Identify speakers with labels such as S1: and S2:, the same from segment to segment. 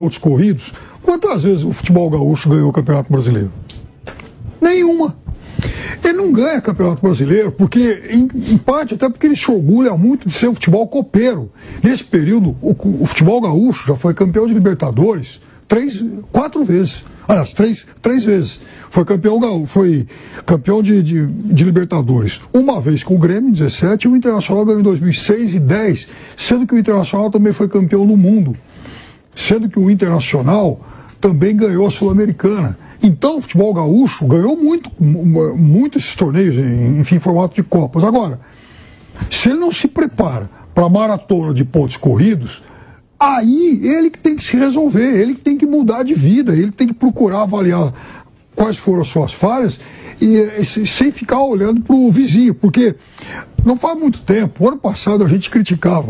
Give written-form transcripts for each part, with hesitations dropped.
S1: pontos corridos, quantas vezes o futebol gaúcho ganhou o Campeonato Brasileiro? Nenhuma. Ele não ganha Campeonato Brasileiro porque, em parte, até porque ele se orgulha muito de ser um futebol copeiro. Nesse período, o futebol gaúcho já foi campeão de Libertadores 4 vezes. Aliás, três vezes. Foi campeão de Libertadores. Uma vez com o Grêmio, em 17, e o Internacional ganhou em 2006 e 10, sendo que o Internacional também foi campeão do mundo. Sendo que o Internacional também ganhou a Sul-Americana. Então, o futebol gaúcho ganhou muito esses torneios, em formato de Copas. Agora, se ele não se prepara para a maratona de pontos corridos, aí ele que tem que se resolver, ele que tem que mudar de vida, ele tem que procurar avaliar quais foram as suas falhas e sem ficar olhando para o vizinho, porque não faz muito tempo, ano passado a gente criticava,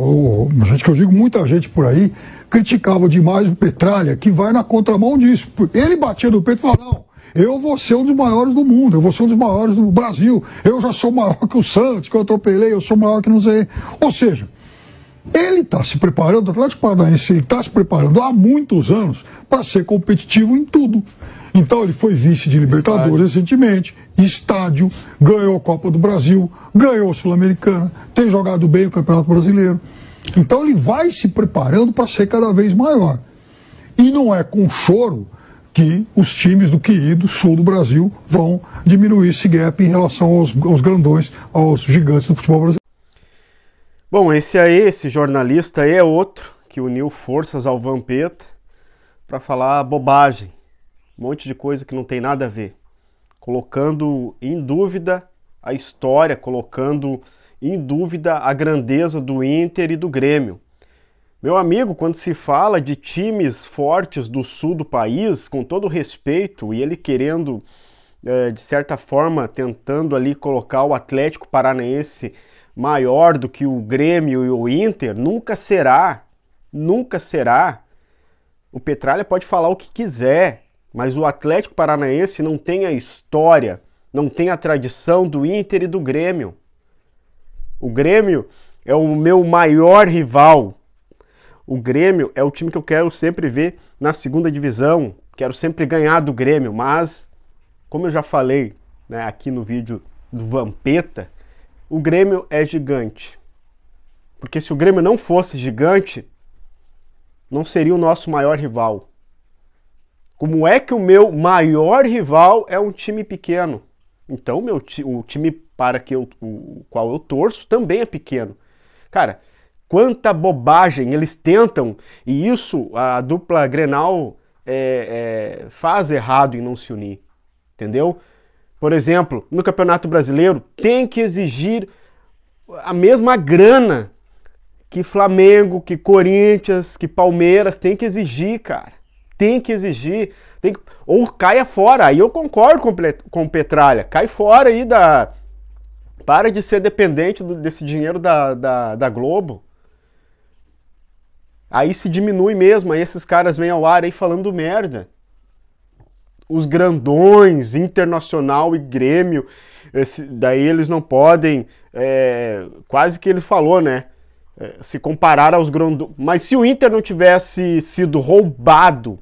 S1: que eu digo muita gente por aí, criticava demais o Petralha, que vai na contramão disso. Ele batia no peito e falava, não, eu vou ser um dos maiores do mundo, eu vou ser um dos maiores do Brasil, eu já sou maior que o Santos, que eu atropelei, eu sou maior que não sei. Ou seja, ele está se preparando, o Atlético Paranaense, ele está se preparando há muitos anos para ser competitivo em tudo. Então ele foi vice de Libertadores recentemente, estádio, ganhou a Copa do Brasil, ganhou a Sul-Americana, tem jogado bem o Campeonato Brasileiro. Então ele vai se preparando para ser cada vez maior. E não é com choro que os times do querido sul do Brasil vão diminuir esse gap em relação aos grandões, aos gigantes do futebol brasileiro.
S2: Bom, esse jornalista aí é outro que uniu forças ao Vampeta para falar bobagem. Um monte de coisa que não tem nada a ver. Colocando em dúvida a história, colocando em dúvida a grandeza do Inter e do Grêmio. Meu amigo, quando se fala de times fortes do sul do país, com todo respeito, e ele querendo, de certa forma, tentando ali colocar o Atlético Paranaense maior do que o Grêmio e o Inter, nunca será. O Petralha pode falar o que quiser, mas o Atlético Paranaense não tem a história, não tem a tradição do Inter e do Grêmio. O Grêmio é o meu maior rival. O Grêmio é o time que eu quero sempre ver na segunda divisão. Quero sempre ganhar do Grêmio, mas, como eu já falei, né, aqui no vídeo do Vampeta, o Grêmio é gigante. Porque se o Grêmio não fosse gigante, não seria o nosso maior rival. Como é que o meu maior rival é um time pequeno? Então o time para o qual eu torço também é pequeno. Cara, quanta bobagem eles tentam, e isso a dupla Grenal faz errado em não se unir, entendeu? Por exemplo, no Campeonato Brasileiro tem que exigir a mesma grana que Flamengo, que Corinthians, que Palmeiras, tem que exigir, cara. Tem que exigir, ou caia fora. Aí eu concordo com o Petralha, cai fora aí para de ser dependente desse dinheiro da Globo. Aí se diminui mesmo, aí esses caras vêm ao ar aí falando merda. Os grandões, Internacional e Grêmio, daí eles não podem, quase que ele falou, né? Se comparar aos grandões. Mas se o Inter não tivesse sido roubado,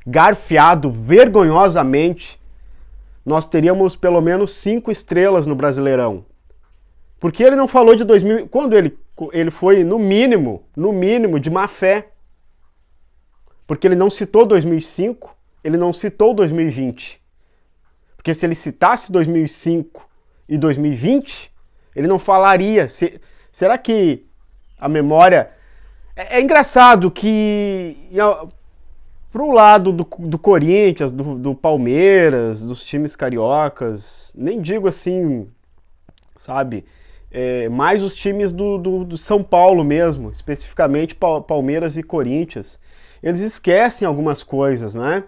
S2: garfiado vergonhosamente, nós teríamos pelo menos 5 estrelas no Brasileirão. Porque ele não falou de 2000, quando ele foi no mínimo de má fé. Porque ele não citou 2005, ele não citou 2020. Porque se ele citasse 2005 e 2020, ele não falaria. Será que a memória... É engraçado que... Pro lado do Corinthians, do Palmeiras, dos times cariocas, nem digo assim, sabe, mais os times do São Paulo mesmo, especificamente Palmeiras e Corinthians, eles esquecem algumas coisas, né?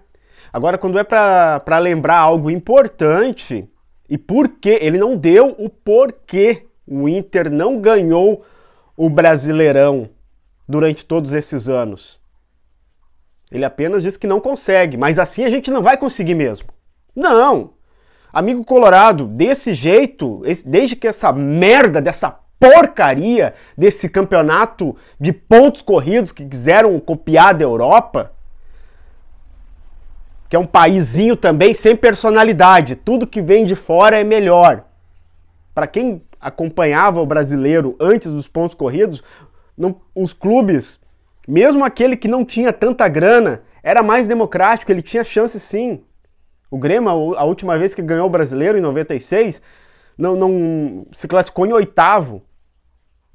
S2: Agora, quando é para lembrar algo importante, e por que ele não deu o porquê o Inter não ganhou o Brasileirão durante todos esses anos. Ele apenas diz que não consegue, mas assim a gente não vai conseguir mesmo. Não! Amigo colorado, desse jeito, desde que essa merda, dessa porcaria desse campeonato de pontos corridos que quiseram copiar da Europa, que é um paizinho também sem personalidade. Tudo que vem de fora é melhor. Para quem acompanhava o brasileiro antes dos pontos corridos, os clubes, mesmo aquele que não tinha tanta grana, era mais democrático, ele tinha chance sim. O Grêmio, a última vez que ganhou o brasileiro, em 96, não se classificou em oitavo.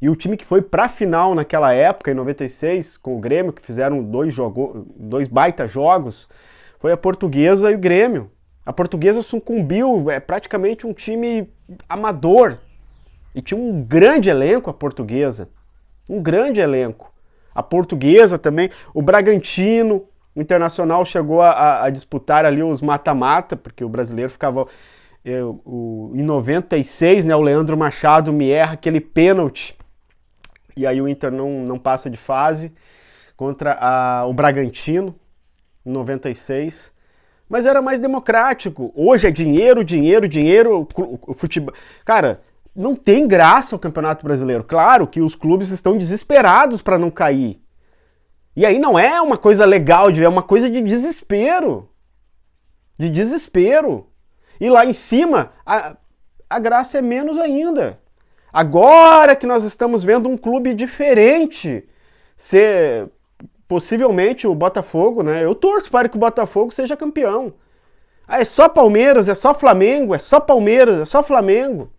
S2: E o time que foi pra final naquela época, em 96, com o Grêmio, que fizeram dois baita jogos, foi a Portuguesa e o Grêmio. A Portuguesa sucumbiu, é praticamente um time amador. E tinha um grande elenco a Portuguesa. Um grande elenco. A Portuguesa também, o Bragantino, o Internacional chegou a disputar ali os mata-mata, porque o brasileiro ficava... em 96, né, o Leandro Machado me erra aquele pênalti. E aí o Inter não passa de fase contra o Bragantino, em 96. Mas era mais democrático. Hoje é dinheiro, dinheiro, dinheiro. O futebol... Cara, não tem graça o Campeonato Brasileiro. Claro que os clubes estão desesperados para não cair. E aí não é uma coisa legal de ver, é uma coisa de desespero. De desespero. E lá em cima, a graça é menos ainda. Agora que nós estamos vendo um clube diferente ser possivelmente o Botafogo, né? Eu torço para que o Botafogo seja campeão. Ah, é só Palmeiras, é só Flamengo, é só Palmeiras, é só Flamengo.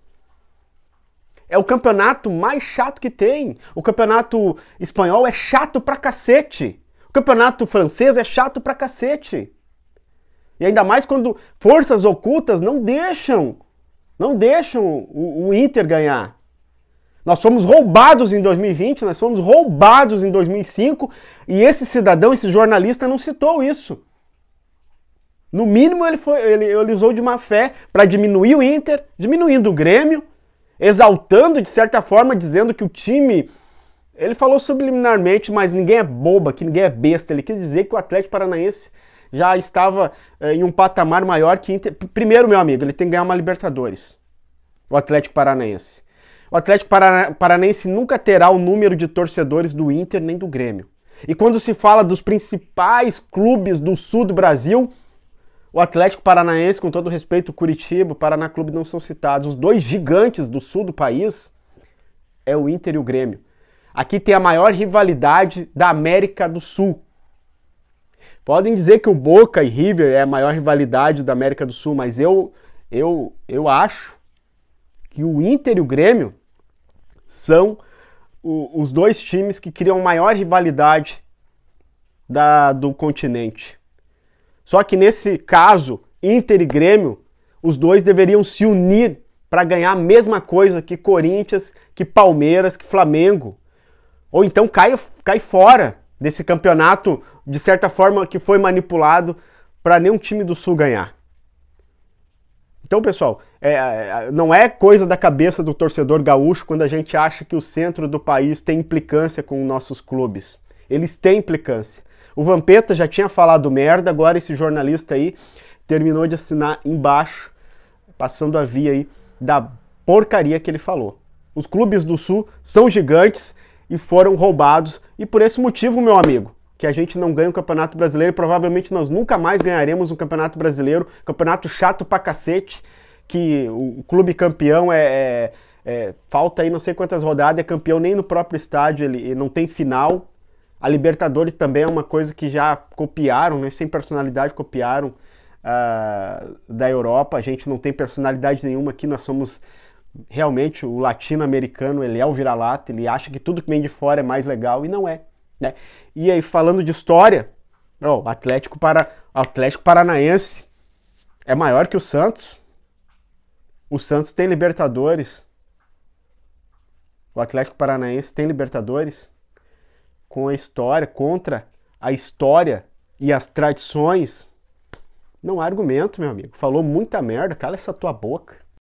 S2: É o campeonato mais chato que tem. O campeonato espanhol é chato pra cacete. O campeonato francês é chato pra cacete. E ainda mais quando forças ocultas não deixam o Inter ganhar. Nós fomos roubados em 2020, nós fomos roubados em 2005 e esse cidadão, esse jornalista não citou isso. No mínimo ele usou de má fé para diminuir o Inter, diminuindo o Grêmio, exaltando de certa forma, dizendo que o time... Ele falou subliminarmente, mas ninguém é boba, que ninguém é besta. Ele quis dizer que o Atlético Paranaense já estava em um patamar maior que Inter. Primeiro, meu amigo, ele tem que ganhar uma Libertadores. O Atlético Paranaense. O Atlético Paranaense nunca terá o número de torcedores do Inter nem do Grêmio. E quando se fala dos principais clubes do sul do Brasil, o Atlético Paranaense, com todo respeito, o Curitiba, o Paraná Clube não são citados. Os dois gigantes do sul do país é o Inter e o Grêmio. Aqui tem a maior rivalidade da América do Sul. Podem dizer que o Boca e River é a maior rivalidade da América do Sul, mas eu acho que o Inter e o Grêmio são os dois times que criam a maior rivalidade do continente. Só que nesse caso, Inter e Grêmio, os dois deveriam se unir para ganhar a mesma coisa que Corinthians, que Palmeiras, que Flamengo. Ou então cai fora desse campeonato, de certa forma, que foi manipulado para nenhum time do Sul ganhar. Então, pessoal, não é coisa da cabeça do torcedor gaúcho quando a gente acha que o centro do país tem implicância com nossos clubes. Eles têm implicância. O Vampeta já tinha falado merda, agora esse jornalista aí terminou de assinar embaixo, passando a via aí da porcaria que ele falou. Os clubes do Sul são gigantes e foram roubados, e por esse motivo, meu amigo, que a gente não ganha o Campeonato Brasileiro, e provavelmente nós nunca mais ganharemos um Campeonato Brasileiro, campeonato chato pra cacete, que o clube campeão falta aí não sei quantas rodadas, é campeão nem no próprio estádio, ele não tem final. A Libertadores também é uma coisa que já copiaram, né, sem personalidade copiaram da Europa. A gente não tem personalidade nenhuma aqui, nós somos realmente o latino-americano, ele é o vira-lata, ele acha que tudo que vem de fora é mais legal e não é, né? E aí, falando de história, o Atlético Paranaense é maior que o Santos. O Santos tem Libertadores. O Atlético Paranaense tem Libertadores. Com a história, contra a história e as tradições. Não há argumento, meu amigo. Falou muita merda, cala essa tua boca.